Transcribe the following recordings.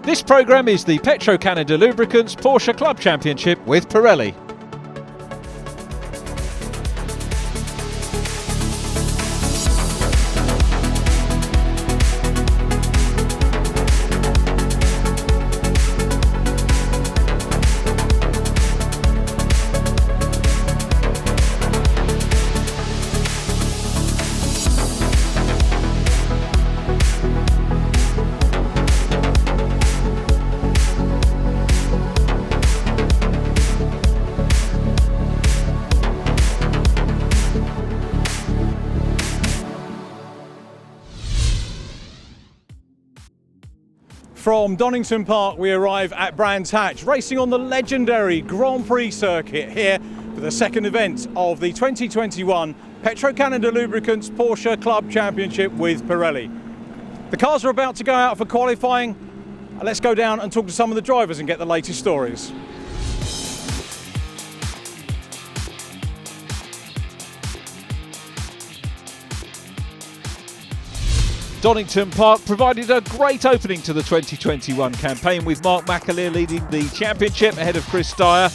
This programme is the Petro-Canada Lubricants Porsche Club Championship with Pirelli. From Donington Park we arrive at Brands Hatch, racing on the legendary Grand Prix circuit here for the second event of the 2021 Petro-Canada Lubricants Porsche Club Championship with Pirelli. The cars are about to go out for qualifying. Let's go down and talk to some of the drivers and get the latest stories. Donington Park provided a great opening to the 2021 campaign, with Mark McAleer leading the championship ahead of Chris Dyer.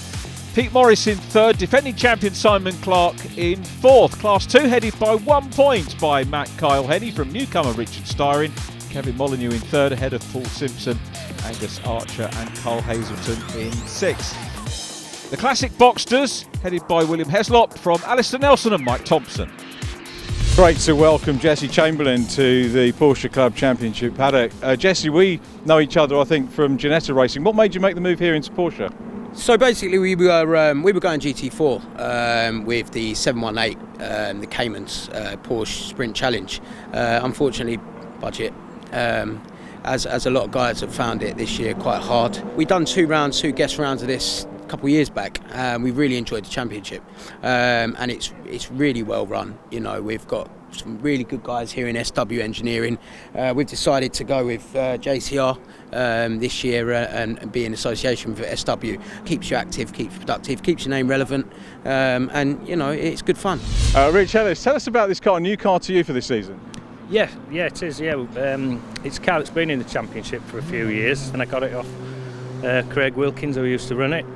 Pete Morris in third, defending champion Simon Clark in fourth. Class 2 headed by 1 point by Matt Kyle Henny from newcomer Richard Styring. Kevin Molyneux in third ahead of Paul Simpson, Angus Archer and Carl Hazelton in sixth. The Classic Boxsters headed by William Heslop from Alistair Nelson and Mike Thompson. Great to welcome Jesse Chamberlain to the Porsche Club Championship paddock. Jesse, we know each other, I think, from Ginetta Racing. What made you make the move here into Porsche? So basically, we were going GT4 with the 718, the Caymans Porsche Sprint Challenge. Unfortunately, budget. As a lot of guys have found it this year quite hard. We've done two guest rounds of this a couple of years back, and we really enjoyed the championship, and it's really well run. You know, we've got some really good guys here in SW Engineering. We've decided to go with JCR this year and be in association with SW. Keeps you active, keeps you productive, keeps your name relevant, and you know, it's good fun. Rich Ellis, tell us about this car, a new car to you for this season. Yeah, it is. Yeah, it's a car that's been in the championship for a few years, and I got it off Craig Wilkins, who used to run it.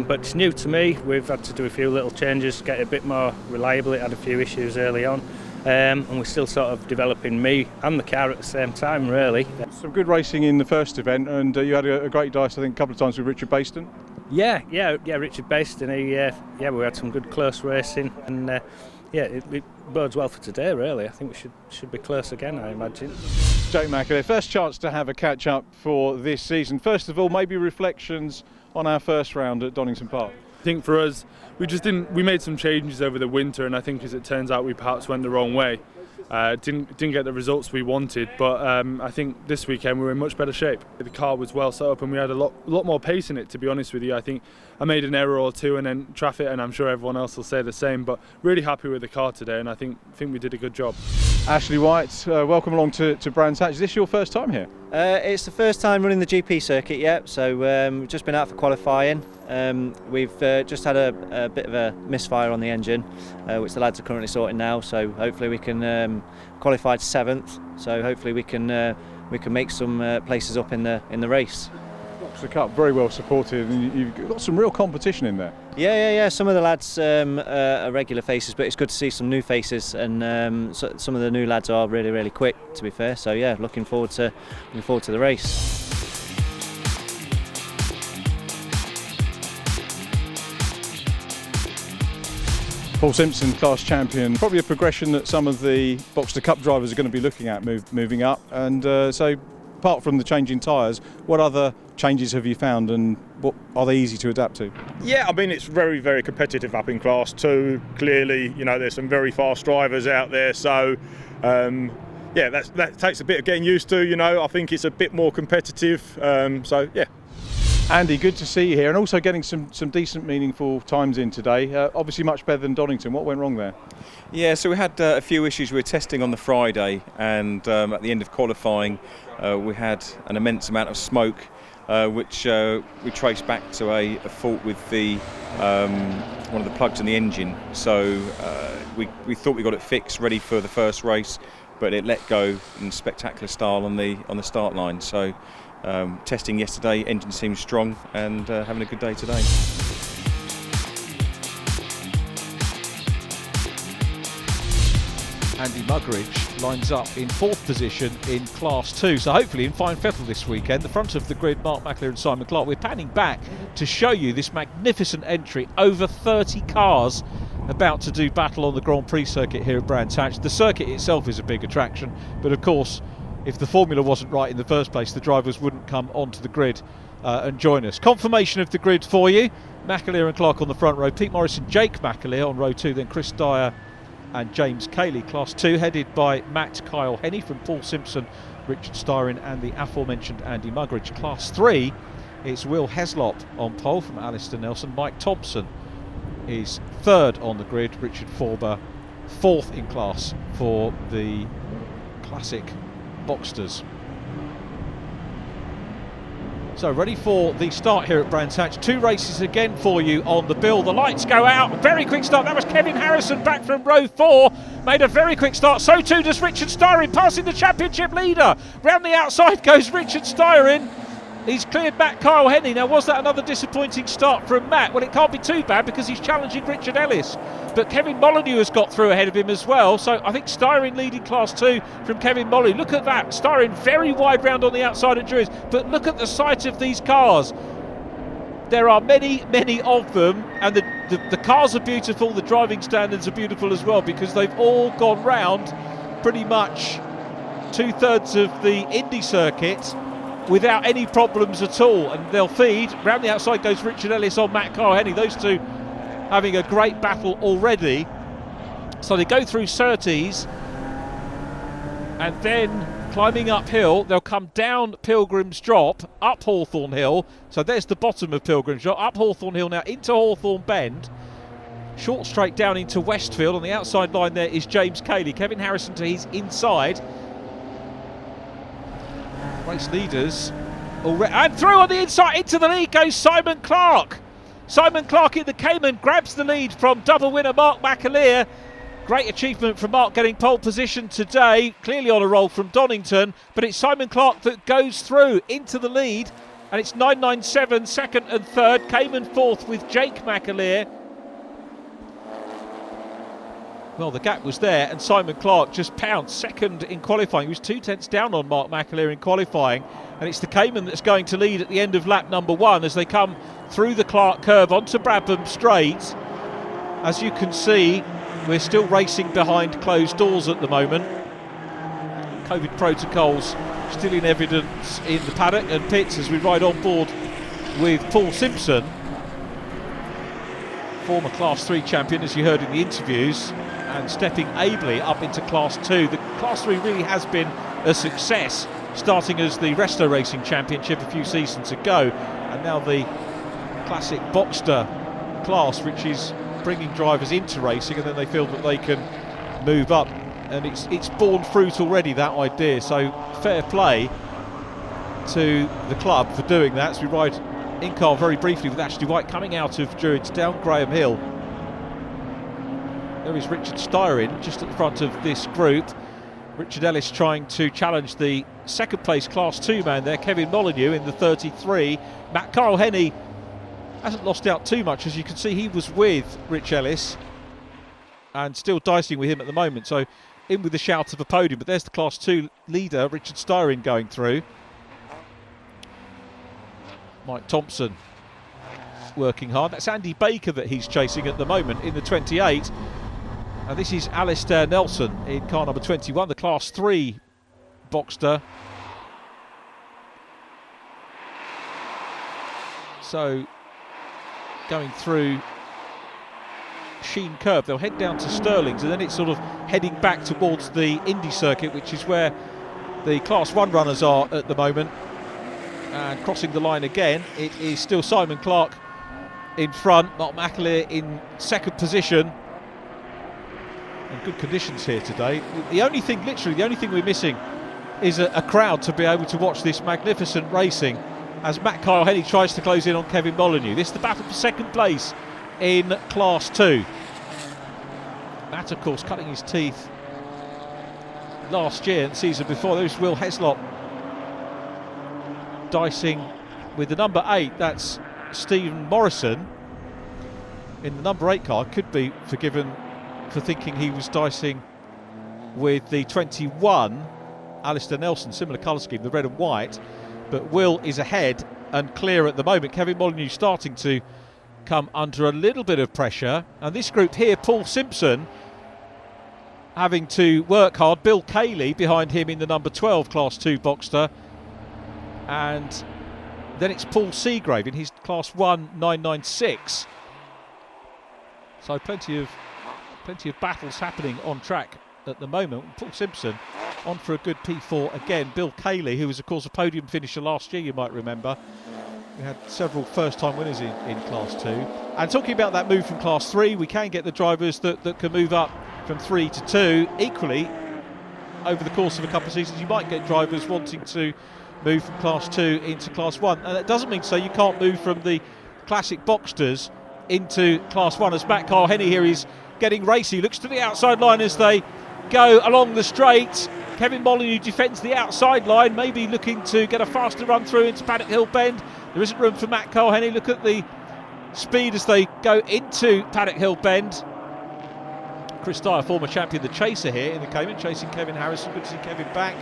But it's new to me. We've had to do a few little changes, get it a bit more reliable. It had a few issues early on, and we're still sort of developing me and the car at the same time, really. Some good racing in the first event, and you had a great dice, I think, a couple of times with Richard Baston. Yeah, Richard Baston. We had some good close racing, and it bodes well for today, really. I think we should be close again, I imagine. Jake McAleer, first chance to have a catch-up for this season. First of all, maybe reflections on our first round at Donington Park. I think for us, we made some changes over the winter, and I think as it turns out we perhaps went the wrong way. Didn't get the results we wanted, but I think this weekend we were in much better shape. The car was well set up and we had a lot more pace in it, to be honest with you. I think I made an error or two and then traffic, and I'm sure everyone else will say the same, but really happy with the car today, and I think we did a good job. Ashley White, welcome along to Brands Hatch. Is this your first time here? It's the first time running the GP circuit yet, so we've just been out for qualifying. We've just had a bit of a misfire on the engine, which the lads are currently sorting now. So hopefully we can qualify to 7th. So hopefully we can make some places up in the race. The Cup very well supported, and you've got some real competition in there. Yeah. Some of the lads are regular faces, but it's good to see some new faces, and some of the new lads are really quick, to be fair. So yeah, looking forward to the race. Paul Simpson, class champion, probably a progression that some of the Boxster Cup drivers are going to be looking at moving up, and so apart from the changing tyres, what other changes have you found, and what are they easy to adapt to? Yeah, I mean, it's very competitive up in Class 2. Clearly, you know, there's some very fast drivers out there, so that takes a bit of getting used to. You know, I think it's a bit more competitive, so yeah. Andy, good to see you here, and also getting some decent, meaningful times in today. Obviously much better than Donington. What went wrong there? Yeah, so we had a few issues we were testing on the Friday, and at the end of qualifying we had an immense amount of smoke, which we traced back to a fault with the one of the plugs in the engine. So we thought we got it fixed, ready for the first race, but it let go in spectacular style on the start line. So testing yesterday, engine seems strong, and having a good day today. Andy Muggeridge lines up in 4th position in Class 2, so hopefully in fine fettle this weekend. The front of the grid, Mark McAleer and Simon Clark. We're panning back to show you this magnificent entry. Over 30 cars about to do battle on the Grand Prix circuit here at Brands Hatch. The circuit itself is a big attraction, but of course, if the formula wasn't right in the first place, the drivers wouldn't come onto the grid and join us. Confirmation of the grid for you. McAleer and Clark on the front row, Pete Morris and Jake McAleer on row 2, then Chris Dyer and James Cayley. Class 2 headed by Matt Kyle Henney from Paul Simpson, Richard Styron and the aforementioned Andy Muggeridge. Class 3, it's Will Heslop on pole from Alistair Nelson. Mike Thompson is 3rd on the grid. Richard Forber 4th in class for the classic Boxsters. So ready for the start here at Brands Hatch. 2 races again for you on the bill. The lights go out. Very quick start. That was Kevin Harrison back from row 4. Made a very quick start. So too does Richard Styron, passing the championship leader. Round the outside goes Richard Styron. He's cleared Matt Kyle Henney. Now, was that another disappointing start from Matt? Well, it can't be too bad because he's challenging Richard Ellis. But Kevin Molyneux has got through ahead of him as well. So I think Styron leading Class 2 from Kevin Molyneux. Look at that. Styron very wide round on the outside of Drury's. But look at the sight of these cars. There are many, many of them. And the cars are beautiful. The driving standards are beautiful as well because they've all gone round pretty much 2/3 of the Indy circuit without any problems at all, and they'll feed. Round the outside goes Richard Ellis on Matt Kyle Henney. Those two having a great battle already. So they go through Surtees and then climbing uphill, they'll come down Pilgrim's Drop, up Hawthorne Hill. So there's the bottom of Pilgrim's Drop, up Hawthorne Hill now into Hawthorne Bend. Short straight down into Westfield. On the outside line there is James Cayley. Kevin Harrison to his inside. Race leaders already, and through on the inside into the lead goes Simon Clark. Simon Clark in the Cayman grabs the lead from double winner Mark McAleer. Great achievement from Mark, getting pole position today. Clearly on a roll from Donington, but it's Simon Clark that goes through into the lead, and it's 997 second and third. Cayman 4th with Jake McAleer. Well, the gap was there, and Simon Clark just pounced second in qualifying. He was 2/10 down on Mark McAleer in qualifying, and it's the Cayman that's going to lead at the end of lap number 1 as they come through the Clark curve onto Bradham Straight. As you can see, we're still racing behind closed doors at the moment. COVID protocols still in evidence in the paddock and pits as we ride on board with Paul Simpson, former Class 3 champion, as you heard in the interviews, and stepping ably up into Class 2. The Class 3 really has been a success, starting as the Resto Racing Championship a few seasons ago, and now the classic Boxster class, which is bringing drivers into racing, and then they feel that they can move up, and it's borne fruit already, that idea. So fair play to the club for doing that. As we ride in car very briefly with Ashley White coming out of Druids down Graham Hill. There is Richard Styron just at the front of this group. Richard Ellis trying to challenge the second place Class 2 man there, Kevin Molyneux in the 33. Matt Kyle Henney hasn't lost out too much. As you can see, he was with Rich Ellis and still dicing with him at the moment. So in with the shout of a podium. But there's the Class 2 leader, Richard Styron, going through. Mike Thompson working hard. That's Andy Baker that he's chasing at the moment in the 28. And this is Alistair Nelson in car number 21, the Class 3 Boxster. So going through Sheen Curve, they'll head down to Stirling's, and then it's sort of heading back towards the Indy circuit, which is where the Class 1 runners are at the moment. And crossing the line again, it is still Simon Clark in front, Mark McAleer in second position. And good conditions here today. The only thing we're missing is a crowd to be able to watch this magnificent racing as Matt Kyle Henney tries to close in on Kevin Molyneux. This is the battle for second place in Class 2. Matt, of course, cutting his teeth last year and the season before. There's Will Heslop dicing with the number 8, that's Stephen Morrison, in the number 8 car, could be forgiven for thinking he was dicing with the 21, Alistair Nelson, similar colour scheme, the red and white, but Will is ahead and clear at the moment. Kevin Molyneux starting to come under a little bit of pressure, and this group here, Paul Simpson having to work hard, Bill Cayley behind him in the number 12 Class 2 Boxster, and then it's Paul Seagrave in his Class 1 996. So plenty of battles happening on track at the moment. Paul Simpson on for a good P4 again. Bill Cayley, who was of course a podium finisher last year, you might remember. We had several first-time winners in Class 2. And talking about that move from Class 3, we can get the drivers that can move up from 3 to 2. Equally, over the course of a couple of seasons, you might get drivers wanting to move from Class 2 into Class 1. And that doesn't mean so you can't move from the classic Boxsters into Class 1, as Matt Kyle Henny here is getting racy. Looks to the outside line as they go along the straight. Kevin Molyneux defends the outside line, maybe looking to get a faster run through into Paddock Hill Bend. There isn't room for Matt Kyle Henny. Look at the speed as they go into Paddock Hill Bend. Chris Dyer, former champion, the chaser here in the Cayman, chasing Kevin Harrison. Good to see Kevin back.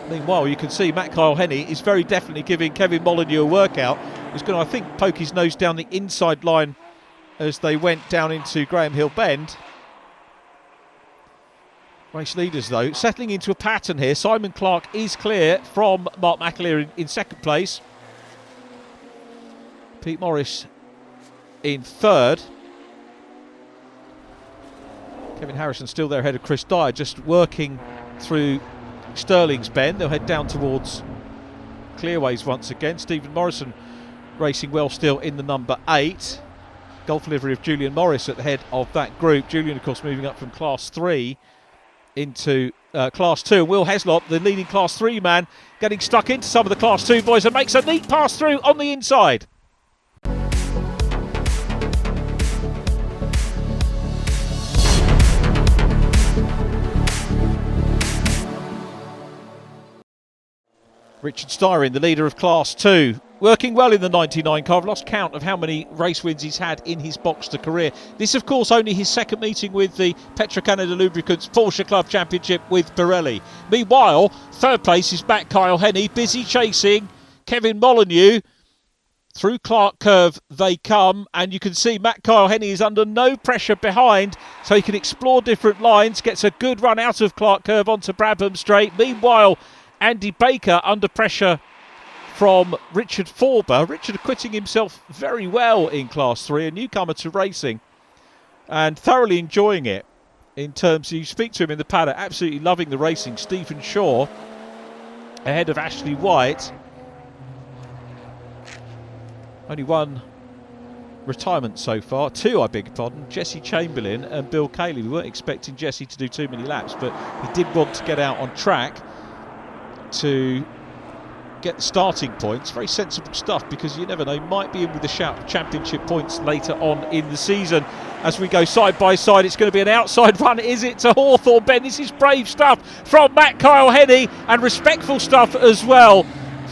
Meanwhile, you can see Matt Kyle Henny is very definitely giving Kevin Molyneux a workout. He's going to, I think, poke his nose down the inside line as they went down into Graham Hill Bend. Race leaders, though, settling into a pattern here. Simon Clark is clear from Mark McAleer in second place. Pete Morris in third. Kevin Harrison still there ahead of Chris Dyer, just working through Stirling's Bend. They'll head down towards Clearways once again. Stephen Morrison racing well still in the number 8. Golf livery of Julian Morris at the head of that group. Julian, of course, moving up from Class 3 into Class 2. Will Heslop, the leading Class 3 man, getting stuck into some of the Class 2 boys and makes a neat pass through on the inside. Richard Styron, the leader of Class 2, working well in the 99 car. I've lost count of how many race wins he's had in his Boxster career. This, of course, only his second meeting with the Petro-Canada Lubricants Porsche Club Championship with Pirelli. Meanwhile, third place is Matt Kyle Henny, busy chasing Kevin Molyneux. Through Clark Curve they come, and you can see Matt Kyle Henny is under no pressure behind, so he can explore different lines, gets a good run out of Clark Curve onto Brabham Straight. Meanwhile, Andy Baker under pressure from Richard Forber. Richard acquitting himself very well in Class 3, a newcomer to racing, and thoroughly enjoying it. In terms, you speak to him in the paddock, absolutely loving the racing. Stephen Shaw ahead of Ashley White. Only one retirement so far, 2 I beg your pardon, Jesse Chamberlain and Bill Cayley. We weren't expecting Jesse to do too many laps, but he did want to get out on track to get the starting points. Very sensible stuff, because you never know, might be in with the shout of championship points later on in the season. As we go side by side, it's going to be an outside run, is it, to Hawthorne Bend? This is brave stuff from Matt Kyle Henny, and respectful stuff as well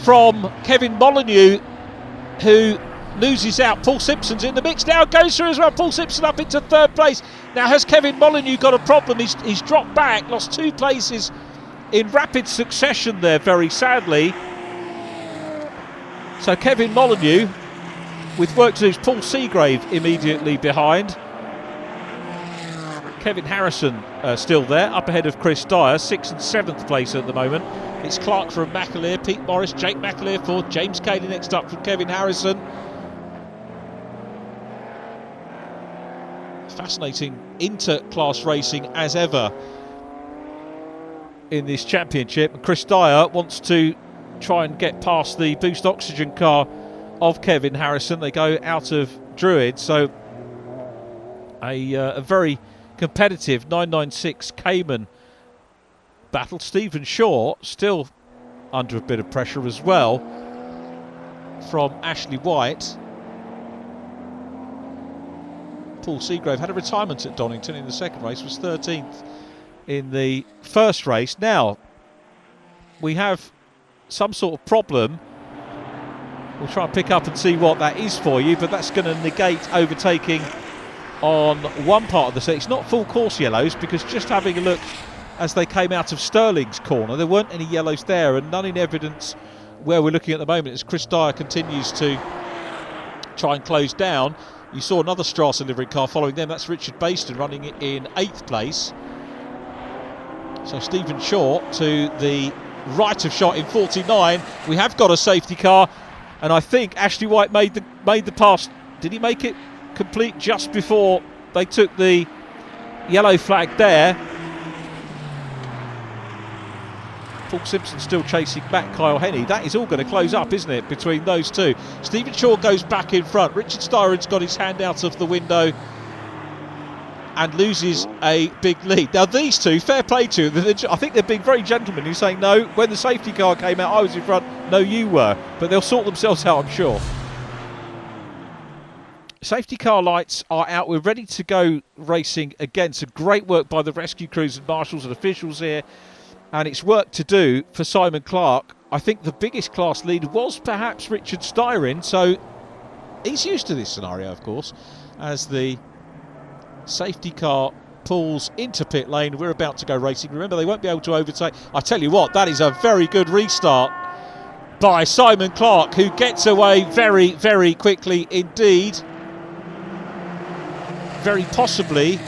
from Kevin Molyneux, who loses out. Paul Simpson's in the mix now, goes through as well. Paul Simpson up into third place. Now, has Kevin Molyneux got a problem? He's dropped back, lost 2 places in rapid succession there, very sadly. So Kevin Molyneux, with work to do, is Paul Seagrave immediately behind. Kevin Harrison still there, up ahead of Chris Dyer, 6th and 7th place at the moment. It's Clark from McAleer, Pete Morris, Jake McAleer fourth, James Cayley next up from Kevin Harrison. Fascinating inter-class racing as ever in this championship. Chris Dyer wants to try and get past the boost oxygen car of Kevin Harrison. They go out of Druid, so a very competitive 996 Cayman battle. Stephen Shaw still under a bit of pressure as well from Ashley White. Paul Seagrave had a retirement at Donington in the second race, was 13th in the first race. Now, we have some sort of problem. We'll try and pick up and see what that is for you, but that's going to negate overtaking on one part of the set. It's not full course yellows, because just having a look as they came out of Sterling's corner, there weren't any yellows there, and none in evidence where we're looking at the moment as Chris Dyer continues to try and close down. You saw another Strasser livery car following them. That's Richard Baston running in 8th place. So Stephen Shaw to the right of shot in 49. We have got a safety car, and I think Ashley White made the pass. Did he make it complete just before they took the yellow flag there? Paul Simpson still chasing back Kyle Henney. That is all going to close up, isn't it, between those two? Stephen Shaw goes back in front. Richard Styron's got his hand out of the window and loses a big lead. Now these two, fair play to them. I think they're being very gentlemen. He's saying, no, when the safety car came out, I was in front. No, you were. But they'll sort themselves out, I'm sure. Safety car lights are out. We're ready to go racing again. So great work by the rescue crews and marshals and officials here. And it's work to do for Simon Clark. I think the biggest class lead was perhaps Richard Styron. So he's used to this scenario, of course, as the safety car pulls into pit lane. We're about to go racing. Remember, they won't be able to overtake. I tell you what, that is a very good restart by Simon Clark, who gets away very, very quickly indeed. Very possibly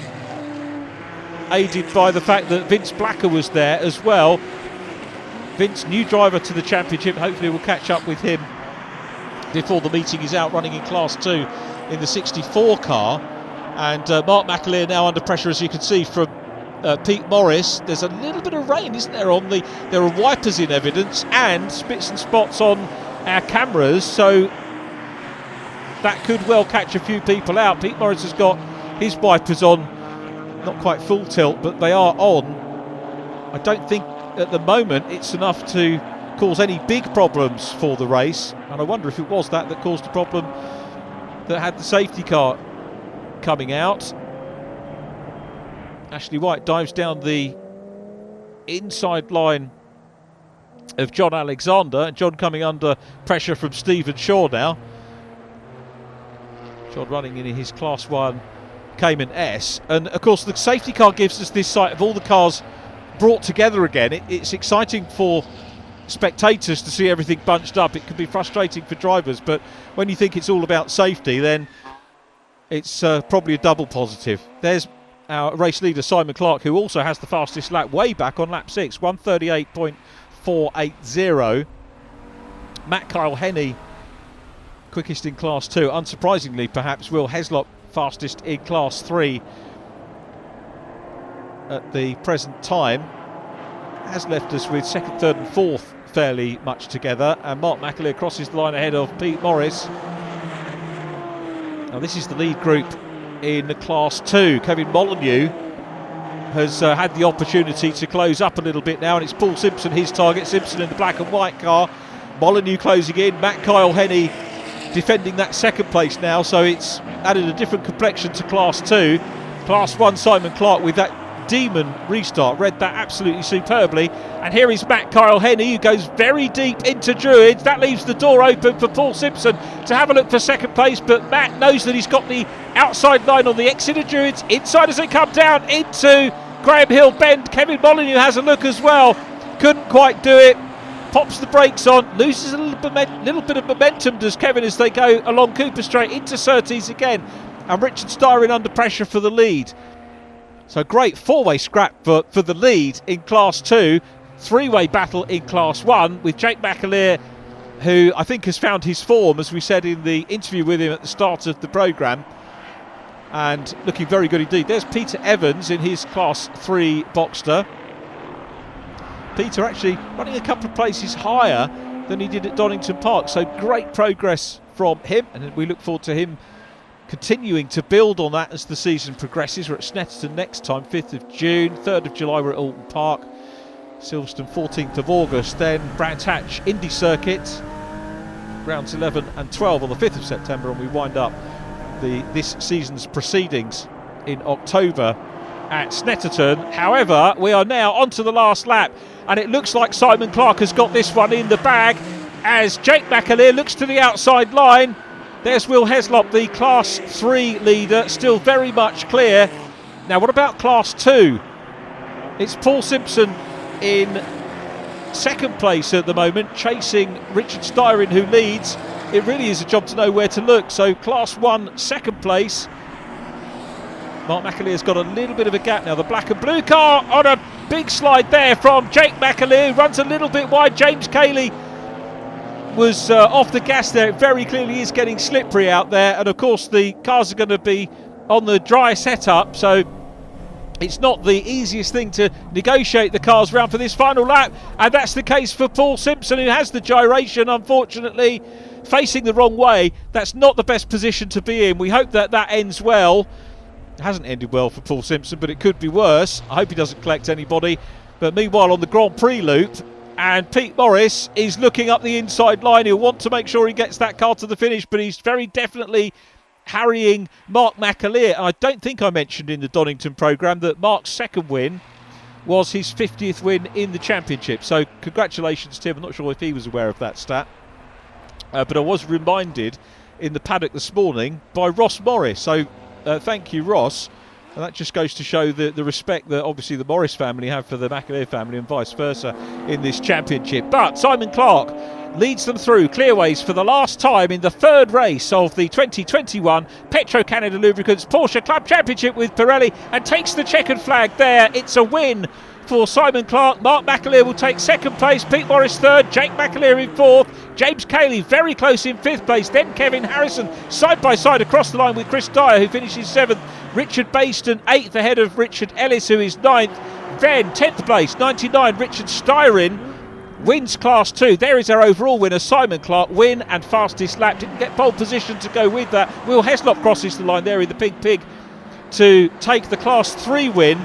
aided by the fact that Vince Blacker was there as well. Vince, new driver to the championship. Hopefully we'll catch up with him before the meeting is out, running in Class 2 in the 64 car. And Mark McAleer now under pressure, as you can see from Pete Morris. There's a little bit of rain, isn't there? There are wipers in evidence and spits and spots on our cameras, so that could well catch a few people out. Pete Morris has got his wipers on, not quite full tilt, but they are on. I don't think at the moment it's enough to cause any big problems for the race, and I wonder if it was that caused the problem that had the safety car coming out. Ashley White dives down the inside line of John Alexander, and John coming under pressure from Stephen Shaw now. John running in his Class 1 Cayman S, and of course the safety car gives us this sight of all the cars brought together again. It's exciting for spectators to see everything bunched up. It can be frustrating for drivers, but when you think it's all about safety, then it's probably a double positive. There's our race leader Simon Clark, who also has the fastest lap way back on lap 6, 1:38.480. Matt Kyle Henney quickest in Class 2. Unsurprisingly, perhaps, Will Heslop fastest in Class 3 at the present time. Has left us with 2nd, 3rd and 4th fairly much together, and Mark McAleer crosses the line ahead of Pete Morris. Now this is the lead group in Class 2. Kevin Molyneux has had the opportunity to close up a little bit now, and it's Paul Simpson, his target. Simpson in the black and white car. Molyneux closing in. Matt Kyle Henney defending that 2nd place now, so it's added a different complexion to Class 2. Class 1 Simon Clark with that demon restart, read that absolutely superbly, and here is Matt Kyle Henney, who goes very deep into Druids. That leaves the door open for Paul Simpson to have a look for 2nd place, but Matt knows that he's got the outside line on the exit of Druids. Inside as they come down into Graham Hill Bend. Kevin Molyneux has a look as well, couldn't quite do it, pops the brakes on, loses a little bit of momentum, does Kevin, as they go along Cooper Straight into Surtees again, and Richard Styron under pressure for the lead. So great four-way scrap for the lead in Class 2, three-way battle in Class 1 with Jake McAleer, who I think has found his form, as we said in the interview with him at the start of the programme, and looking very good indeed. There's Peter Evans in his Class 3 Boxster. Peter actually running a couple of places higher than he did at Donington Park, so great progress from him, and we look forward to him continuing to build on that as the season progresses. We're at Snetterton next time, 5th of June, 3rd of July we're at Alton Park, Silverstone 14th of August, then Brands Hatch Indy Circuit, rounds 11 and 12 on the 5th of September, and we wind up this season's proceedings in October at Snetterton. However, we are now on to the last lap, and it looks like Simon Clark has got this one in the bag as Jake McAleer looks to the outside line. There's Will Heslop, the Class 3 leader, still very much clear. Now what about Class 2? It's Paul Simpson in second place at the moment, chasing Richard Styron, who leads. It really is a job to know where to look. So Class 1 second place. Mark McAleer's got a little bit of a gap now. The black and blue car on a big slide there from Jake McAleer, who runs a little bit wide. James Cayley was off the gas there. It very clearly is getting slippery out there, and of course the cars are going to be on the dry setup, so it's not the easiest thing to negotiate the cars round for this final lap, and that's the case for Paul Simpson, who has the gyration, unfortunately facing the wrong way. That's not the best position to be in. We hope that that ends well. It hasn't ended well for Paul Simpson, but it could be worse. I hope he doesn't collect anybody. But meanwhile, on the Grand Prix loop, and Pete Morris is looking up the inside line. He'll want to make sure he gets that car to the finish, but he's very definitely harrying Mark McAleer. And I don't think I mentioned in the Donington programme that Mark's second win was his 50th win in the championship. So congratulations to him. I'm not sure if he was aware of that stat. But I was reminded in the paddock this morning by Ross Morris. So thank you, Ross. And that just goes to show the respect that obviously the Morris family have for the McAleer family and vice versa in this championship. But Simon Clark leads them through clearways for the last time in the third race of the 2021 Petro-Canada Lubricants Porsche Club Championship with Pirelli, and takes the checkered flag there. It's a win for Simon Clark. Mark McAleer will take second place, Pete Morris third, Jake McAleer in fourth, James Cayley very close in fifth place, then Kevin Harrison side by side across the line with Chris Dyer, who finishes seventh, Richard Bayston eighth ahead of Richard Ellis, who is ninth, then 10th place 99 Richard Styron wins Class 2. There is our overall winner, Simon Clark, win and fastest lap. Didn't get pole position to go with that. Will Heslop crosses the line there in the Pink Pig to take the Class 3 win.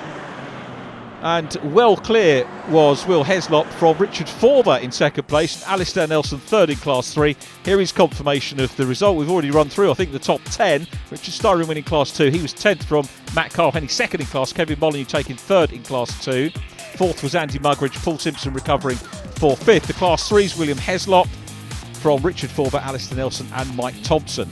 And well clear was Will Heslop from Richard Forber in second place, Alistair Nelson third in Class 3. Here is confirmation of the result. We've already run through, I think, the top 10. Richard Styron winning Class 2. He was 10th from Matt Carlhenny, second in class. Kevin Molyneux taking third in Class 2. Fourth was Andy Muggeridge. Paul Simpson recovering for fifth. The Class 3s, William Heslop from Richard Forber, Alistair Nelson and Mike Thompson.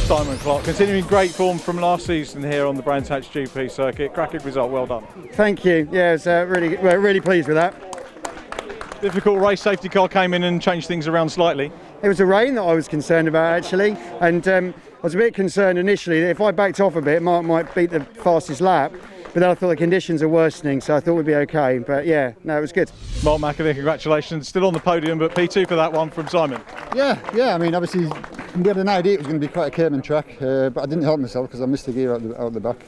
Simon Clark, continuing great form from last season here on the Brands Hatch GP circuit. Cracking result, well done. Thank you. Yeah, we're really pleased with that. Difficult race, safety car came in and changed things around slightly. It was the rain that I was concerned about actually, and I was a bit concerned initially that if I backed off a bit, Mark might beat the fastest lap. But then I thought the conditions are worsening, so I thought we'd be okay. But yeah, no, it was good. Mark McAleer, congratulations. Still on the podium, but P2 for that one from Simon. Yeah. I mean, obviously, we had an idea it was going to be quite a Cayman track, but I didn't help myself because I missed the gear out the back,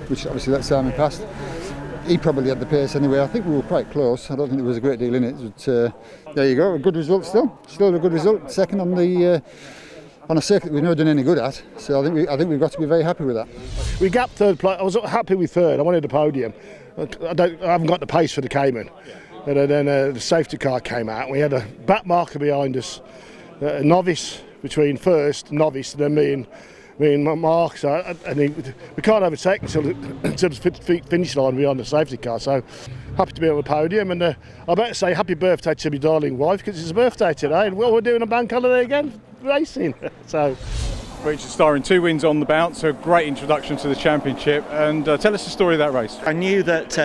which obviously let Simon past. He probably had the pace anyway. I think we were quite close. I don't think there was a great deal in it. But there you go, a good result still. Still a good result. Second on the. On a circuit we've never done any good at, so I think we've got to be very happy with that. We gapped third place. I was happy with third. I wanted the podium. I haven't got the pace for the Cayman. And then the safety car came out. We had a back marker behind us, a novice between first novice, and then me and Mark. So we can't overtake until the finish line beyond the safety car. So happy to be on the podium, and I better say happy birthday to my darling wife because it's her birthday today, and we're doing a bank holiday again. Racing. So Richard Styron, 2 wins on the bounce, a great introduction to the championship, and tell us the story of that race. I knew that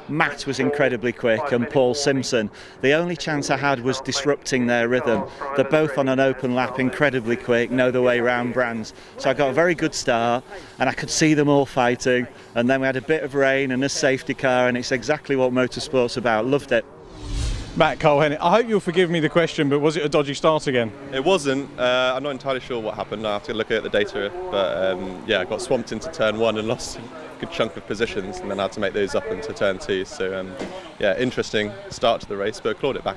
Matt was incredibly quick and Paul Simpson. The only chance I had was disrupting their rhythm. They're both on an open lap, incredibly quick, know the way round Brands. So I got a very good start and I could see them all fighting, and then we had a bit of rain and a safety car, and it's exactly what motorsport's about. Loved it. Matt Carlhenny, I hope you'll forgive me the question, but was it a dodgy start again? It wasn't. I'm not entirely sure what happened. I have to look at the data. But yeah, I got swamped into turn 1 and lost a good chunk of positions, and then I had to make those up into turn 2. So yeah, interesting start to the race, but clawed it back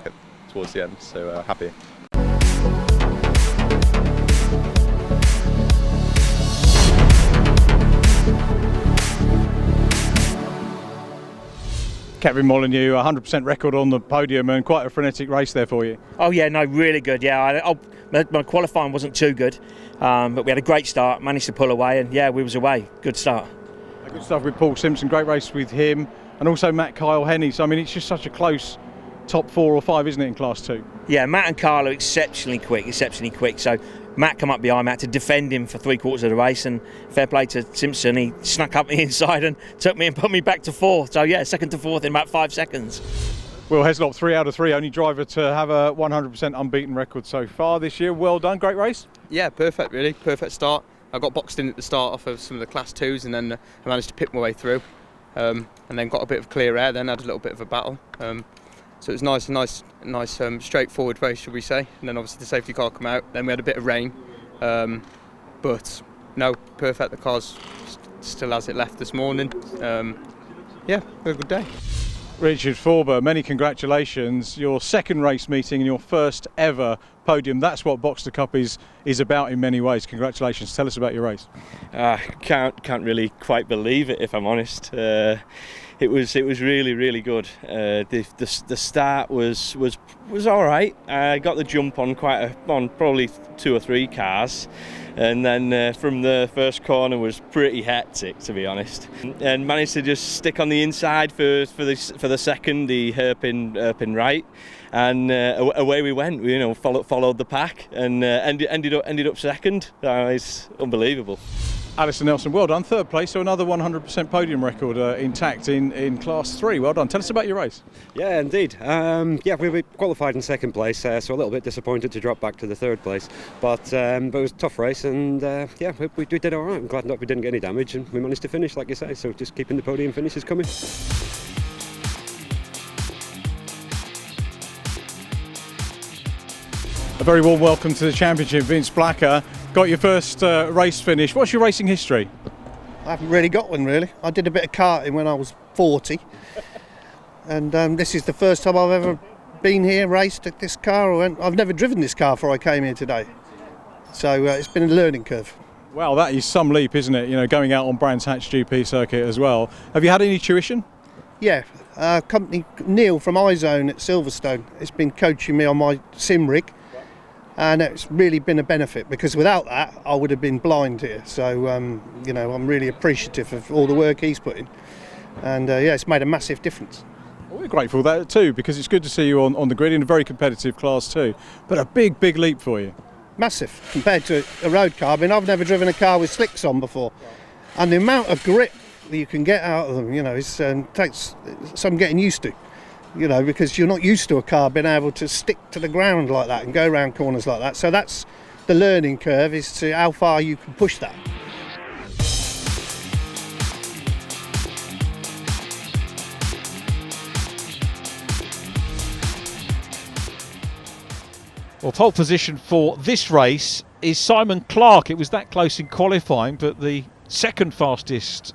towards the end. So happy. Kevin Molyneux, 100% record on the podium and quite a frenetic race there for you. Oh yeah, no, really good. Yeah, my qualifying wasn't too good, But we had a great start, managed to pull away, and yeah, we was away. Good start. Good stuff with Paul Simpson, great race with him, and also Matt Kyle Henney. So I mean, it's just such a close top 4 or 5, isn't it, in Class 2? Yeah, Matt and Kyle are exceptionally quick. So Matt come up behind Matt to defend him for 3/4 of the race, and fair play to Simpson, he snuck up the inside and took me and put me back to 4th. So yeah, 2nd to 4th in about 5 seconds. Will Heslop, 3 out of 3, only driver to have a 100% unbeaten record so far this year. Well done, great race. Yeah, perfect, really. Perfect start. I got boxed in at the start off of some of the Class 2s, and then I managed to pick my way through, and then got a bit of clear air, then had a little bit of a battle. So it was nice, straightforward race, should we say. And then obviously the safety car come out. Then we had a bit of rain, but no, perfect. The car's still as it left this morning. Yeah, a good day. Richard Forber, many congratulations. Your second race meeting and your first ever podium. That's what Box to Cup is about in many ways. Congratulations. Tell us about your race. Can't really quite believe it, if I'm honest. It was really good. The start was all right. I got the jump on on probably 2 or 3 cars, and then from the first corner was pretty hectic, to be honest. And managed to just stick on the inside for the second, the hairpin right, and away we went. We followed the pack and ended up second. It's unbelievable. Alistair Nelson, well done, 3rd place, so another 100% podium record intact in Class 3. Well done. Tell us about your race. Yeah, indeed. We qualified in 2nd place, so a little bit disappointed to drop back to the 3rd place. But it was a tough race, and we did all right. I'm glad that we didn't get any damage, and we managed to finish, like you say. So just keeping the podium finishes coming. A very warm welcome to the championship, Vince Blacker. Got your first race finish. What's your racing history? I haven't really got one, really. I did a bit of karting when I was 40, and this is the first time I've ever been here, raced at this car. I've never driven this car before I came here today, so it's been a learning curve. Well, that is some leap, isn't it? Going out on Brands Hatch GP circuit as well. Have you had any tuition? Yeah, company Neil from iZone at Silverstone has been coaching me on my sim rig. And it's really been a benefit, because without that I would have been blind here. So I'm really appreciative of all the work he's put in, and it's made a massive difference. Well, we're grateful for that too, because it's good to see you on the grid in a very competitive Class 2, but a big leap for you. Massive compared to a road car. I mean, I've never driven a car with slicks on before, and the amount of grip that you can get out of them, takes some getting used to. Because you're not used to a car being able to stick to the ground like that and go around corners like that. So that's the learning curve, is to how far you can push that. Well, pole position for this race is Simon Clark. It was that close in qualifying, but the second fastest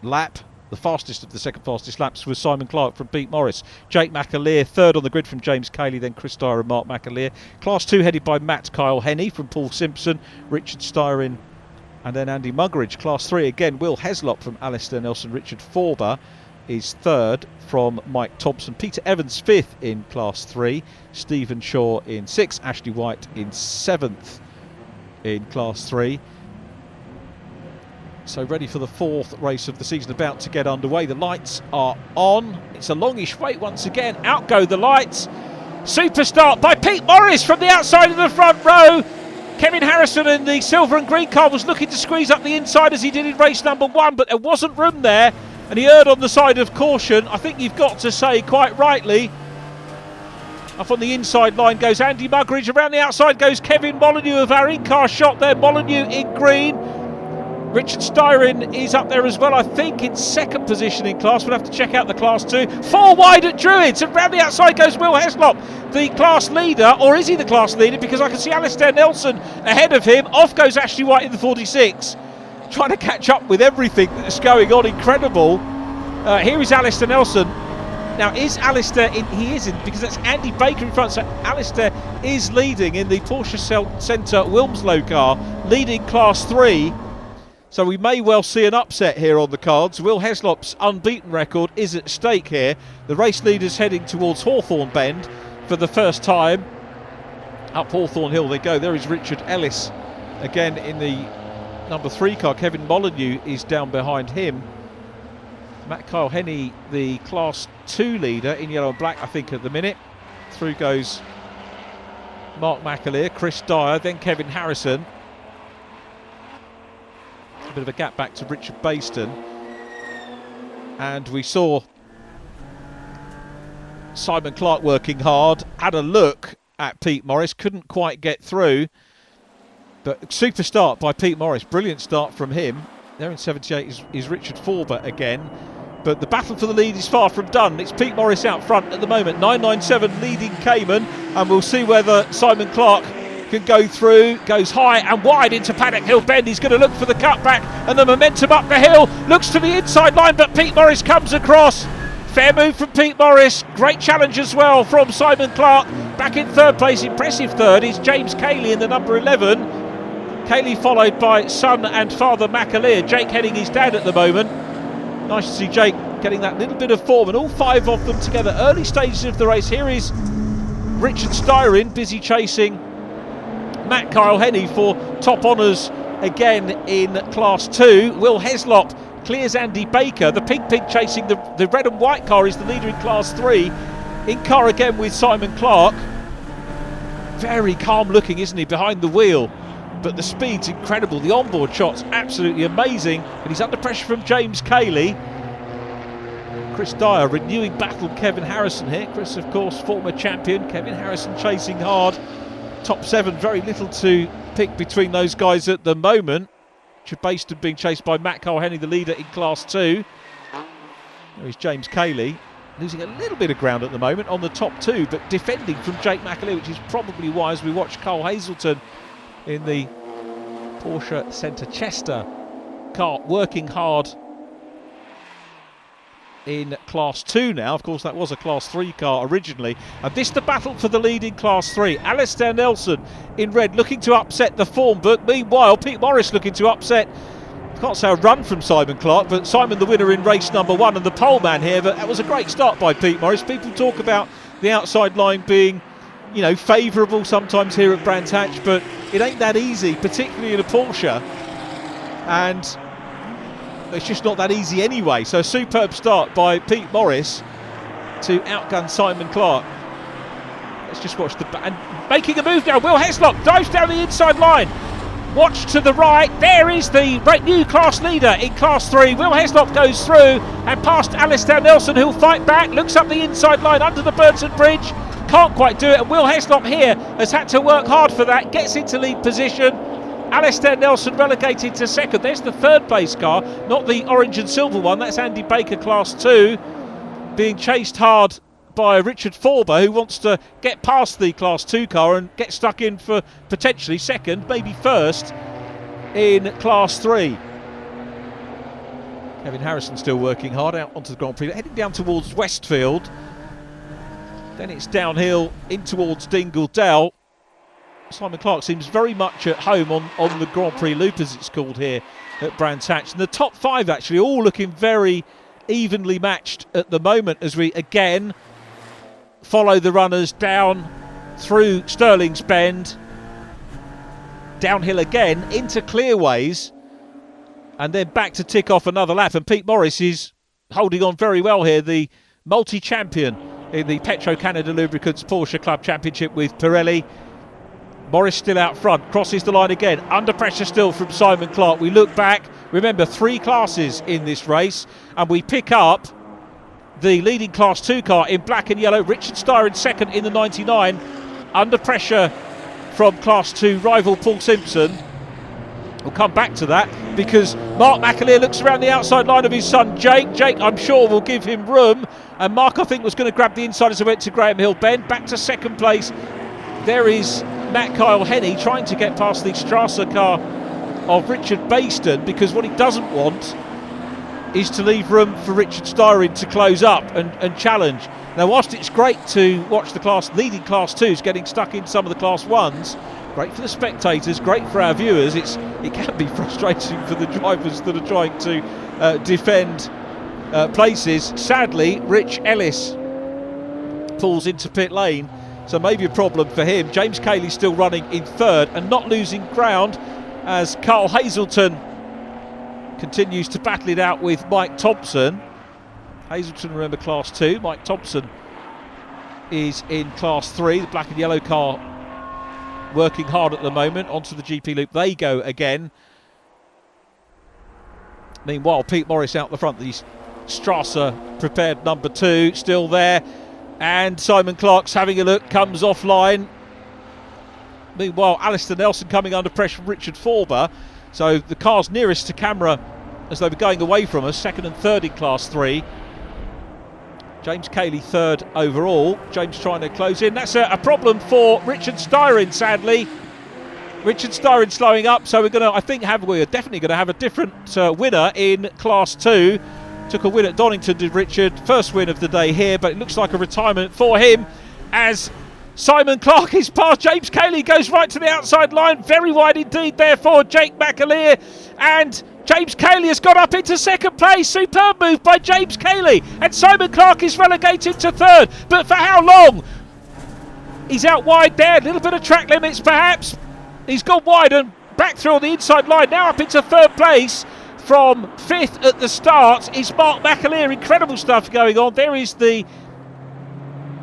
lap, the fastest of the second fastest laps, was Simon Clark from Pete Morris. Jake McAleer third on the grid from James Cayley, then Chris Dyer and Mark McAleer. Class 2 headed by Matt Kyle Henney from Paul Simpson, Richard Styrin and then Andy Muggeridge. Class 3 again, Will Heslop from Alistair Nelson. Richard Forber is third from Mike Thompson. Peter Evans 5th in Class 3. Stephen Shaw in 6th. Ashley White in 7th in Class 3. So ready for the 4th race of the season, about to get underway. The lights are on. It's a longish wait once again. Out go the lights. Super start by Pete Morris from the outside of the front row. Kevin Harrison in the silver and green car was looking to squeeze up the inside as he did in race number 1, but there wasn't room there, and he erred on the side of caution. I think you've got to say, quite rightly. Up on the inside line goes Andy Muggeridge. Around the outside goes Kevin Molyneux of our in-car shot there. Molyneux in green. Richard Styrin is up there as well, I think in second position in class. We'll have to check out the Class 2. 4 wide at Druids, and round the outside goes Will Heslop, the class leader. Or is he the class leader? Because I can see Alistair Nelson ahead of him. Off goes Ashley White in the 46. Trying to catch up with everything that's going on. Incredible. Here is Alistair Nelson. Now, is Alistair in? He isn't, because that's Andy Baker in front. So Alistair is leading in the Porsche Centre Wilmslow car, leading Class 3. So we may well see an upset here on the cards. Will Heslop's unbeaten record is at stake here. The race leader's heading towards Hawthorne Bend for the first time. Up Hawthorne Hill they go. There is Richard Ellis Again, in the number 3 car, Kevin Molyneux is down behind him. Matt Kyle Henney, the Class 2 leader, in yellow and black, I think, at the minute. Through goes Mark McAleer, Chris Dyer, then Kevin Harrison. A bit of a gap back to Richard Baston. And we saw Simon Clark working hard, had a look at Pete Morris, couldn't quite get through. But super start by Pete Morris, brilliant start from him. There in 78 is Richard Forber again. But the battle for the lead is far from done. It's Pete Morris out front at the moment, 997 leading Cayman, and we'll see whether Simon Clark can go through. Goes high and wide into Paddock Hill Bend. He's going to look for the cutback and the momentum up the hill. Looks to the inside line, but Pete Morris comes across. Fair move from Pete Morris. Great challenge as well from Simon Clark. Back in third place, impressive third, is James Cayley in the number 11. Cayley followed by son and father McAleer. Jake heading his dad at the moment. Nice to see Jake getting that little bit of form, and all 5 of them together. Early stages of the race. Here is Richard Styrin busy chasing Matt Kyle Henney for top honours again in Class 2. Will Heslop clears Andy Baker. The pink pig chasing the red and white car is the leader in Class 3. In car again with Simon Clark. Very calm looking, isn't he, behind the wheel? But the speed's incredible. The onboard shot's absolutely amazing. And he's under pressure from James Cayley. Chris Dyer renewing battle Kevin Harrison here. Chris, of course, former champion. Kevin Harrison chasing hard. Top 7, very little to pick between those guys at the moment. Baston being chased by Matt Kyle Henney, the leader in Class 2. There is James Cayley, losing a little bit of ground at the moment on the top 2, but defending from Jake McAleer, which is probably why, as we watch Carl Hazelton in the Porsche Centre Chester car working hard in Class 2 now. Of course, that was a Class 3 car originally. And this the battle for the lead in Class 3. Alistair Nelson in red looking to upset the form book. Meanwhile, Pete Morris looking to upset, I can't say a run from Simon Clark, but Simon the winner in race number 1 and the pole man here. But that was a great start by Pete Morris. People talk about the outside line being, you know, favourable sometimes here at Brands Hatch, but it ain't that easy, particularly in a Porsche. And it's just not that easy anyway. So a superb start by Pete Morris to outgun Simon Clark. Let's just watch and making a move now. Will Heslop dives down the inside line. Watch to the right. There is the new class leader in Class 3. Will Heslop goes through and past Alistair Nelson, who'll fight back. Looks up the inside line under the Burnson Bridge. Can't quite do it. And Will Heslop here has had to work hard for that. Gets into lead position. Alistair Nelson relegated to second. There's the third place car, not the orange and silver one. That's Andy Baker, Class 2, being chased hard by Richard Forber, who wants to get past the Class 2 car and get stuck in for potentially second, maybe first, in Class 3. Kevin Harrison still working hard out onto the Grand Prix, heading down towards Westfield. Then it's downhill in towards Dingle Dell. Simon Clark seems very much at home on the Grand Prix Loop, as it's called here at Brands Hatch. And the top 5 actually all looking very evenly matched at the moment, as we again follow the runners down through Stirling's Bend, downhill again into Clearways, and then back to tick off another lap. And Pete Morris is holding on very well here, the multi-champion in the Petro Canada Lubricants Porsche Club Championship with Pirelli. Morris still out front, crosses the line again, under pressure still from Simon Clark. We look back, remember 3 classes in this race, and we pick up the leading Class 2 car in black and yellow. Richard Styrin second in the 99, under pressure from Class 2 rival Paul Simpson. We'll come back to that because Mark McAleer looks around the outside line of his son Jake. Jake, I'm sure, will give him room, and Mark, I think, was going to grab the inside as I went to Graham Hill Bend. Back to second place. There is Matt Kyle Henney trying to get past the Strasser car of Richard Baston, because what he doesn't want is to leave room for Richard Styrin to close up and challenge. Now, whilst it's great to watch the leading Class 2s getting stuck in some of the Class 1s, great for the spectators, great for our viewers, it can be frustrating for the drivers that are trying to defend places. Sadly, Rich Ellis pulls into pit lane, so maybe a problem for him. James Cayley still running in third and not losing ground. as Carl Hazelton continues to battle it out with Mike Thompson. Hazelton, remember, Class 2. Mike Thompson is in Class 3. The black and yellow car working hard at the moment. Onto the GP loop they go again. Meanwhile, Pete Morris out the front. The Strasser prepared number 2 still there. And Simon Clark's having a look, comes offline. Meanwhile, Alistair Nelson coming under pressure from Richard Forber. So the cars nearest to camera as they were going away from us, second and third in Class 3. James Cayley third overall. James trying to close in. That's a problem for Richard Styron, sadly. Richard Styron slowing up, so we're definitely going to have a different winner in Class 2. Took a win at Donington, did Richard. First win of the day here, but it looks like a retirement for him as Simon Clark is past James Cayley, goes right to the outside line. Very wide indeed there for Jake McAleer. And James Cayley has got up into second place. Superb move by James Cayley. And Simon Clark is relegated to third. But for how long? He's out wide there. A little bit of track limits perhaps. He's gone wide and back through on the inside line. Now up into third place. From fifth at the start is Mark McAleer. Incredible stuff going on. There is the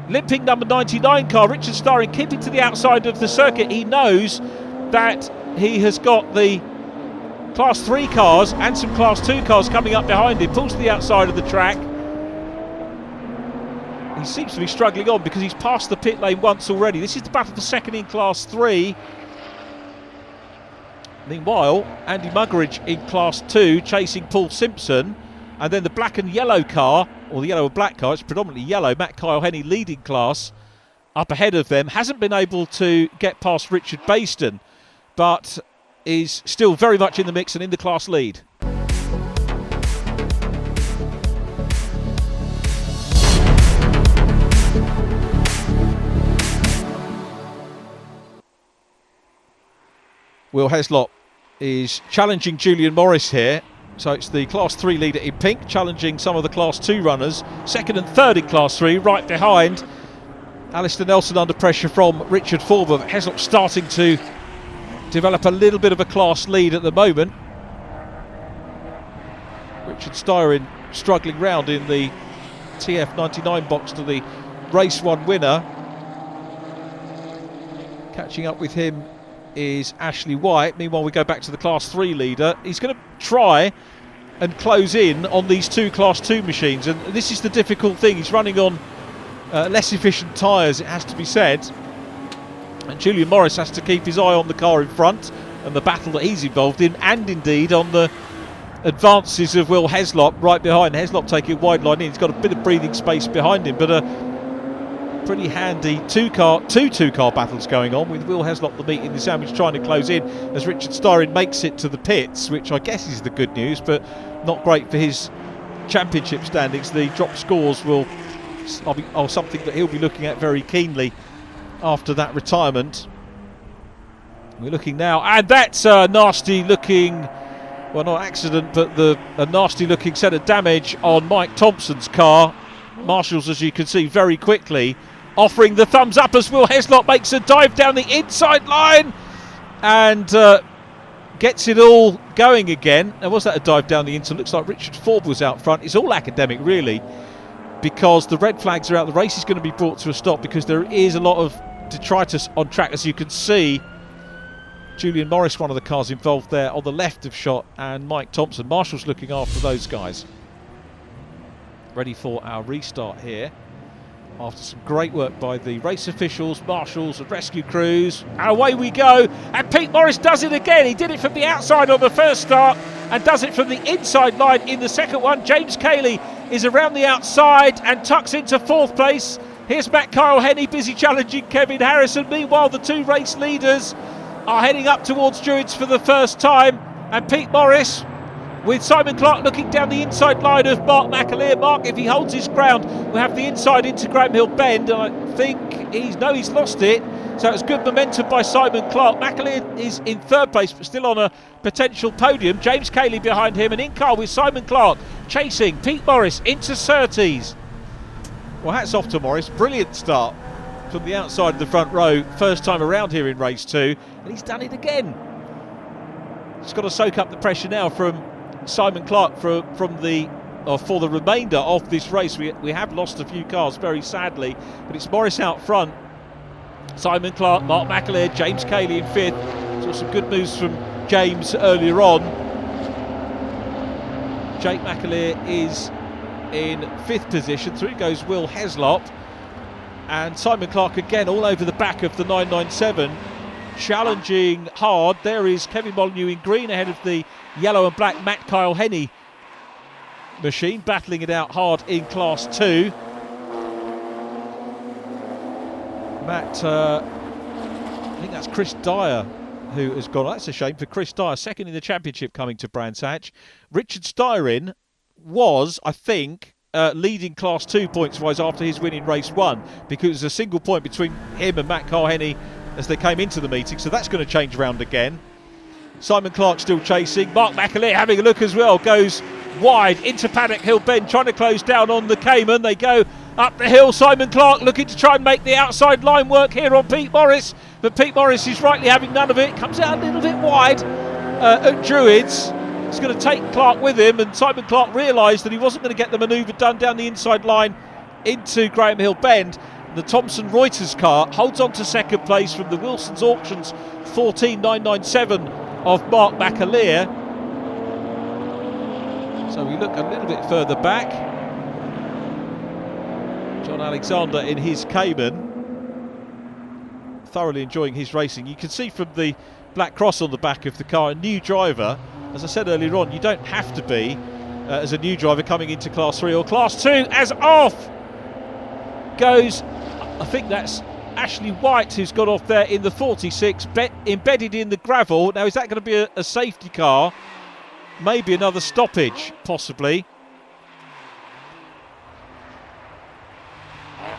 limping number 99 car. Richard Styron keeping to the outside of the circuit. He knows that he has got the Class 3 cars and some Class 2 cars coming up behind him. Pulls to the outside of the track. He seems to be struggling on because he's passed the pit lane once already. This is the battle for second in Class 3. Meanwhile, Andy Muggeridge in Class 2 chasing Paul Simpson. And then the black and yellow car, or the yellow and black car, it's predominantly yellow, Matt Kyle-Henny leading class, up ahead of them. Hasn't been able to get past Richard Bayston, but is still very much in the mix and in the class lead. Will Heslop is challenging Julian Morris here. So it's the Class 3 leader in pink challenging some of the Class 2 runners. Second and third in Class 3, right behind. Alistair Nelson under pressure from Richard Forber. Heslop starting to develop a little bit of a class lead at the moment. Richard Styron struggling round in the TF99 box to the Race 1 winner. Catching up with him is Ashley White. Meanwhile, we go back to the Class 3 leader. He's going to try and close in on these two Class 2 machines, and this is the difficult thing. He's running on less efficient tyres, it has to be said, and Julian Morris has to keep his eye on the car in front and the battle that he's involved in, and indeed on the advances of Will Heslop right behind. Heslop taking a wide line in. He's got a bit of breathing space behind him, but a pretty handy two car battles going on with Will Heslop, the meat in the sandwich, trying to close in as Richard Styron makes it to the pits, which I guess is the good news, but not great for his championship standings. The drop scores are something that he'll be looking at very keenly after that retirement. We're looking now, and that's a nasty looking, well, not accident, but a nasty looking set of damage on Mike Thompson's car. Marshals, as you can see, very quickly offering the thumbs up as Will Heslop makes a dive down the inside line and gets it all going again. Now, was that a dive down the inside? Looks like Richard Forber was out front. It's all academic, really, because the red flags are out. The race is going to be brought to a stop because there is a lot of detritus on track, as you can see. Julian Morris, one of the cars involved there on the left of shot, and Mike Thompson. Marshall's looking after those guys. Ready for our restart here after some great work by the race officials, marshals and rescue crews. And away we go, and Pete Morris does it again. He did it from the outside on the first start and does it from the inside line in the second one. James Cayley is around the outside and tucks into fourth place. Here's Matt Kyle-Henny busy challenging Kevin Harrison. Meanwhile, the two race leaders are heading up towards Druids for the first time, and Pete Morris with Simon Clark looking down the inside line of Mark McAleer. Mark, if he holds his ground, will have the inside into Graham Hill Bend, and I think he's lost it. So it's good momentum by Simon Clark. McAleer is in third place, but still on a potential podium. James Cayley behind him, and in car with Simon Clark chasing Pete Morris into Surtees. Well, hats off to Morris. Brilliant start from the outside of the front row. First time around here in race 2, and he's done it again. It's got to soak up the pressure now from Simon Clark for the remainder of this race. We have lost a few cars, very sadly, but it's Morris out front. Simon Clark, Mark McAleer, James Cayley in 5th. Saw some good moves from James earlier on. Jake McAleer is in 5th position. Through goes Will Heslop. And Simon Clark again all over the back of the 997, challenging hard. There is Kevin Molyneux in green ahead of the yellow and black Matt Kyle Henny machine, battling it out hard in Class 2. Matt, I think that's Chris Dyer who has gone. That's a shame for Chris Dyer, second in the championship coming to Brands Hatch. Richard Styrin was, I think, leading Class 2 points-wise after his win in Race 1, because it was a single point between him and Matt Carhenny as they came into the meeting, so that's going to change around again. Simon Clark still chasing. Mark McAleer having a look as well, goes wide into Paddock Hill Bend, trying to close down on the Cayman. They go up the hill. Simon Clark looking to try and make the outside line work here on Pete Morris, but Pete Morris is rightly having none of it. Comes out a little bit wide at Druids. He's going to take Clark with him, and Simon Clark realised that he wasn't going to get the manoeuvre done down the inside line into Graham Hill Bend. The Thomson Reuters car holds on to second place from the Wilson's Auctions 14997 of Mark McAleer. So we look a little bit further back. John Alexander in his Cayman, thoroughly enjoying his racing. You can see from the black cross on the back of the car, a new driver. As I said earlier on, you don't have to be as a new driver coming into Class 3 or Class 2, as off goes, I think that's Ashley White, who's got off there in the 46, embedded in the gravel. Now, is that going to be a safety car? Maybe another stoppage, possibly.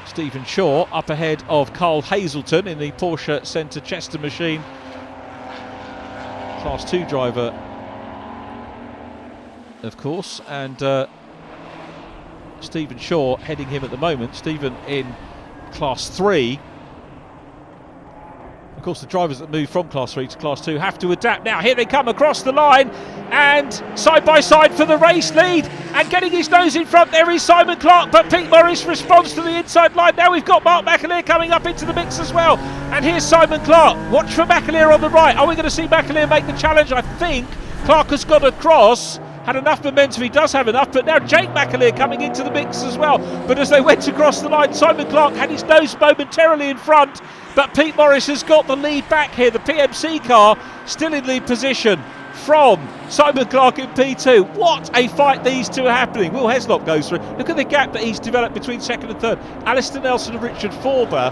Stephen Shaw up ahead of Carl Hazelton in the Porsche Centre Chester machine. Class 2 driver, of course, and Stephen Shaw heading him at the moment. Stephen in Class 3. Of course, the drivers that move from Class 3 to Class 2 have to adapt. Now, here they come across the line, and side by side for the race lead, and getting his nose in front there is Simon Clark, but Pete Morris responds to the inside line. Now we've got Mark McAleer coming up into the mix as well, and here's Simon Clark. Watch for McAleer on the right. Are we going to see McAleer make the challenge? I think Clark has got across, had enough momentum, he does have enough, but now Jake McAleer coming into the mix as well. But as they went across the line, Simon Clark had his nose momentarily in front, but Pete Morris has got the lead back here. The PMC car still in lead position from Simon Clark in P2. What a fight these two are happening. Will Heslop goes through. Look at the gap that he's developed between second and third. Alistair Nelson and Richard Forber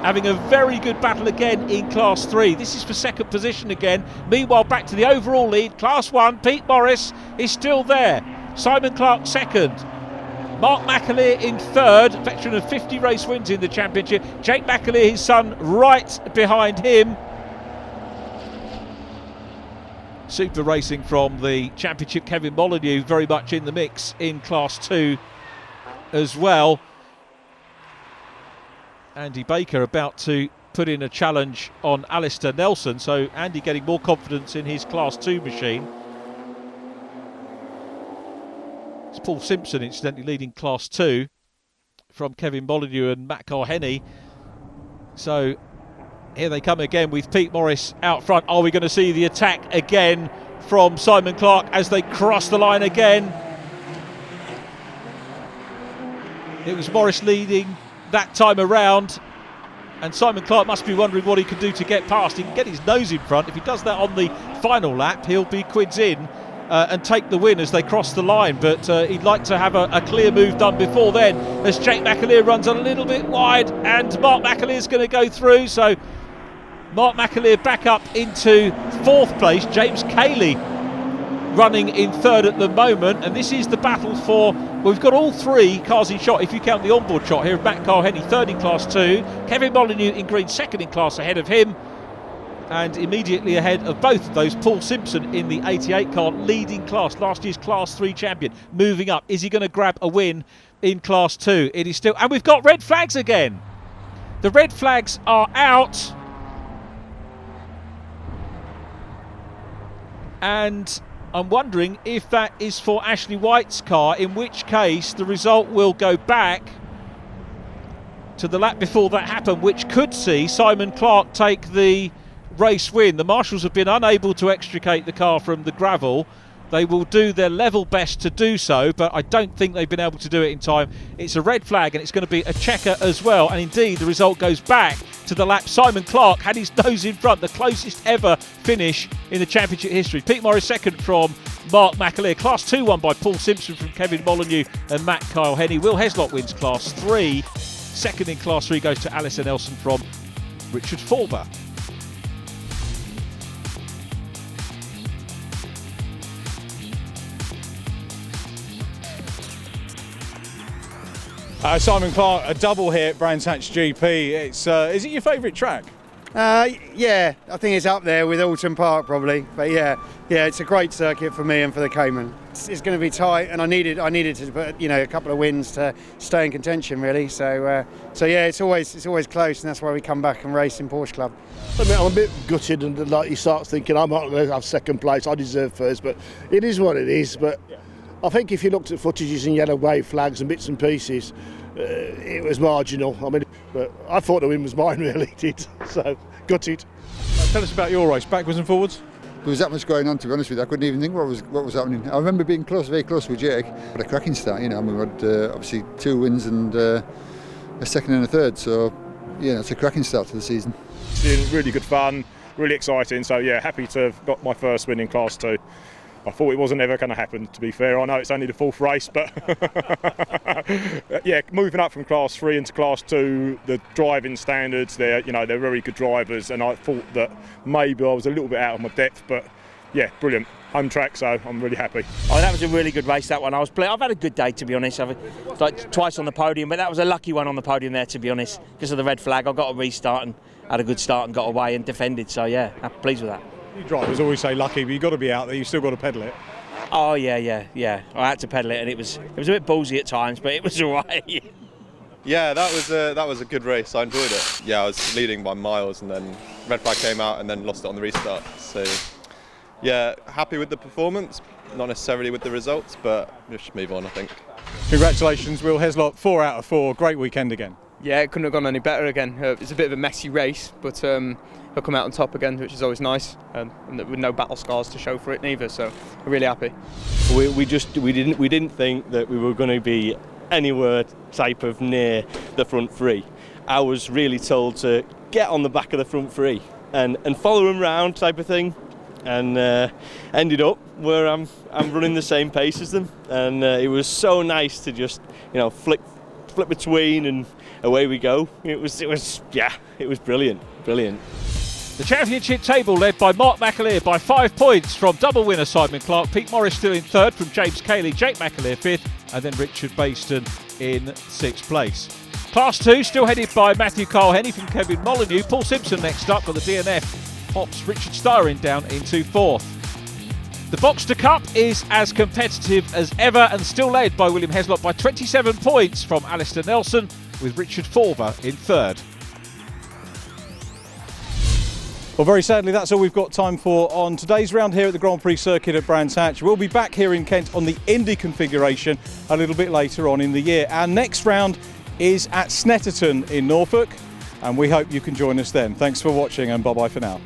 having a very good battle again in Class 3. This is for second position again. Meanwhile, back to the overall lead. Class 1, Pete Morris is still there. Simon Clark second. Mark McAleer in third, veteran of 50 race wins in the championship. Jake McAleer, his son, right behind him. Super racing from the championship. Kevin Molyneux very much in the mix in Class 2 as well. Andy Baker about to put in a challenge on Alistair Nelson, so Andy getting more confidence in his Class 2 machine. It's Paul Simpson incidentally leading Class 2 from Kevin Molyneux and Matt Carhenny. So here they come again with Pete Morris out front. Are we going to see the attack again from Simon Clark as they cross the line again? It was Morris leading that time around, and Simon Clark must be wondering what he can do to get past. He can get his nose in front. If he does that on the final lap, he'll be quids in and take the win as they cross the line, but he'd like to have a clear move done before then, as Jake McAleer runs a little bit wide and Mark McAleer's going to go through. So Mark McAleer back up into fourth place. James Cayley running in third at the moment, and this is the battle for, well, we've got all three cars in shot if you count the onboard shot here of Matt Carhenny, third in Class 2, Kevin Molyneux in green, second in class ahead of him, and immediately ahead of both of those, Paul Simpson in the 88 car, leading class, last year's Class 3 champion, moving up. Is he going to grab a win in Class 2? It is still, and we've got red flags again. The red flags are out. and I'm wondering if that is for Ashley White's car, in which case the result will go back to the lap before that happened, which could see Simon Clark take the race win. The marshals have been unable to extricate the car from the gravel. They will do their level best to do so, but I don't think they've been able to do it in time. It's a red flag and it's going to be a checker as well, and indeed the result goes back to the lap Simon Clark had his nose in front, the closest ever finish in the championship history. Pete Morris second from Mark McAleer. Class 2 won by Paul Simpson from Kevin Molyneux and Matt Kyle Henny. Will Heslop wins Class 3. Second in Class 3 goes to Alistair Nelson from Richard Forber. Simon Clark, a double here at Brands Hatch GP. It's, is it your favourite track? Yeah, I think it's up there with Alton Park probably. But yeah, it's a great circuit for me and for the Cayman. It's going to be tight, and I needed to put a couple of wins to stay in contention really. So yeah, it's always close, and that's why we come back and race in Porsche Club. I mean, I'm a bit gutted, and like you start thinking I'm not going to have second place. I deserve first, but it is what it is. But I think if you looked at footages and yellow wave flags and bits and pieces, it was marginal. I mean, but I thought the win was mine, really did. So gutted. Tell us about your race, backwards and forwards. There was that much going on, to be honest with you. I couldn't even think what was happening. I remember being very close with Jake. But a cracking start, I mean, we had obviously 2 wins and a second and a third. So yeah, it's a cracking start to the season. It's been really good fun, really exciting. So yeah, happy to have got my first win in Class 2. I thought it wasn't ever going to happen, to be fair. I know it's only the 4th race, but yeah, moving up from Class 3 into Class 2, the driving standards, they're very good drivers, and I thought that maybe I was a little bit out of my depth, but yeah, brilliant. Home track, so I'm really happy. Oh, that was a really good race, that one. I've had a good day, to be honest. I've twice on the podium, but that was a lucky one on the podium there, to be honest, because of the red flag. I got a restart and had a good start and got away and defended, so yeah, I'm pleased with that. You drivers always say lucky, but you've got to be out there, you've still got to pedal it. Oh yeah. I had to pedal it, and it was a bit ballsy at times, but it was all right. Yeah, that was a good race. I enjoyed it. Yeah, I was leading by miles, and then red flag came out, and then lost it on the restart. So yeah, happy with the performance, not necessarily with the results, but just move on, I think. Congratulations, Will Heslop, 4 out of 4. Great weekend again. Yeah, it couldn't have gone any better again. It's a bit of a messy race, but he'll come out on top again, which is always nice, and with no battle scars to show for it neither. So we're really happy. We didn't think that we were going to be anywhere type of near the front 3. I was really told to get on the back of the front 3 and follow them round type of thing, and ended up where I'm running the same pace as them, and it was so nice to just flip between and away we go. It was brilliant. The championship table led by Mark McAleer by 5 points from double winner Simon Clark. Pete Morris still in 3rd from James Cayley, Jake McAleer 5th, and then Richard Baston in 6th place. Class 2 still headed by Matthew Kyle Henny from Kevin Molyneux. Paul Simpson next up for the DNF. Pops Richard Styring down into 4th. The Boxster Cup is as competitive as ever and still led by William Heslop by 27 points from Alistair Nelson, with Richard Forber in 3rd. Well, very sadly, that's all we've got time for on today's round here at the Grand Prix circuit at Brands Hatch. We'll be back here in Kent on the Indy configuration a little bit later on in the year. Our next round is at Snetterton in Norfolk, and we hope you can join us then. Thanks for watching, and bye-bye for now.